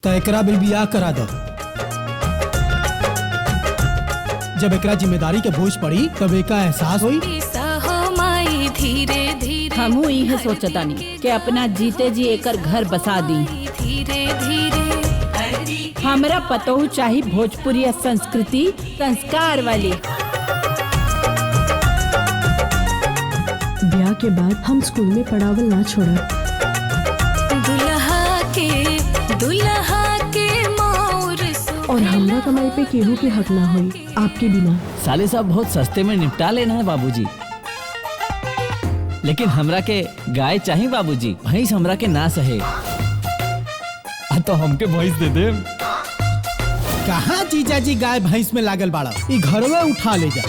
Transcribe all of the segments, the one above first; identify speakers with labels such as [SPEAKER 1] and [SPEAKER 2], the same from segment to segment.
[SPEAKER 1] तो एकरा भी बियाह करा दो। जब एकरा जिम्मेदारी के बोझ पड़ी तब एका एहसास हुई।
[SPEAKER 2] धीरे धीरे
[SPEAKER 3] हमू इहे सोचतानी कि अपना जीते जी एकर घर बसा दी।
[SPEAKER 2] धीरे धीरे
[SPEAKER 3] हमरा पतोहू चाही भोजपुरी संस्कृति संस्कार वाली।
[SPEAKER 4] ब्याह के बाद हम स्कूल में पढ़ावल ना छोड़ा।
[SPEAKER 2] दुल्हा के मोर
[SPEAKER 4] और हमरा कमाई पे केहू के हक ना होई आपके बिना।
[SPEAKER 5] साले साहब बहुत सस्ते में निपटा लेना है बाबूजी, लेकिन हमरा के गाय चाहिए बाबूजी, भैंस हमरा के ना सहे। तो हमके भैंस दे दे।
[SPEAKER 1] कहाँ जीजा जी गाय भैंस में लागल बाड़ा, ई घरवे उठा ले जा।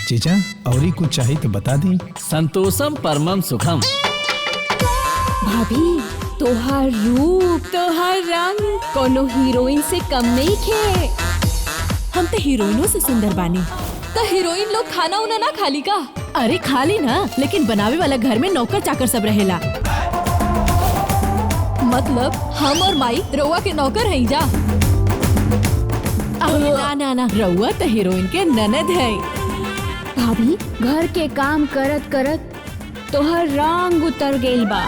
[SPEAKER 6] जीजा औरी कुछ चाहिए तो बता दी।
[SPEAKER 5] संतोषम परमम सुखम।
[SPEAKER 7] भाभी तोहार रूप तोहार रंग कोनो हीरोइन से कम नहीं खे। हम तो हीरोइनों से सुंदर बानी। तो हीरोइन लोग खाना उना ना खाली का? अरे खाली ना, लेकिन बनावे वाला घर में नौकर चाकर सब रहेला। मतलब हम और माई रउआ के नौकर हैं जा? ना ना ना, रउआ तो हीरोइन के ननद है।
[SPEAKER 8] भाभी घर के काम करत करत तोहर रंग उतर गइल बा।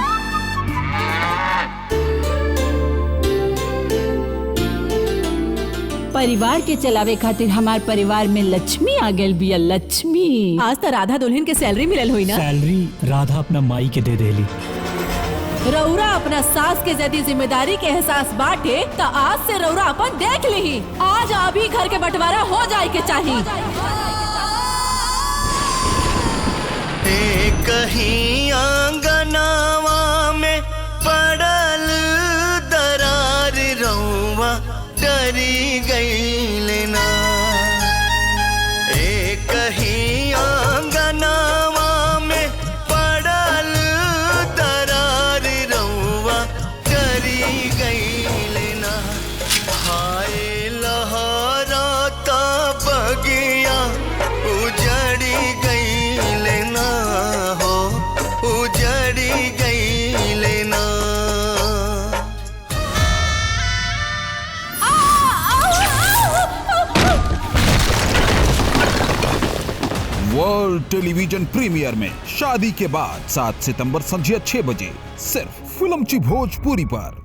[SPEAKER 3] परिवार के चलावे खातिर हमार परिवार में लक्ष्मी आ गई बिया। लक्ष्मी
[SPEAKER 7] आज तो राधा दुल्हन के सैलरी मिलल हुई ना?
[SPEAKER 6] सैलरी राधा अपना माई के दे देली।
[SPEAKER 3] रउरा अपना सास के यदि जिम्मेदारी के एहसास बांटे तो आज से रउरा अपन देख ली। आज अभी घर के बंटवारा हो जाए के चाहिए।
[SPEAKER 9] कहीं आंगनावा में पड़ल दरार रउआ डरी गई लेना। कहीं आंगनावा में पड़ल दरार रउआ डरी गई लेना। हाय लहराता बगिया उजड़ी गई लेना हो, उजड़ी गई लेना।
[SPEAKER 10] वर्ल्ड टेलीविजन प्रीमियर में शादी के बाद 7 सितंबर संध्या 6 बजे सिर्फ फिल्मची भोजपुरी पर।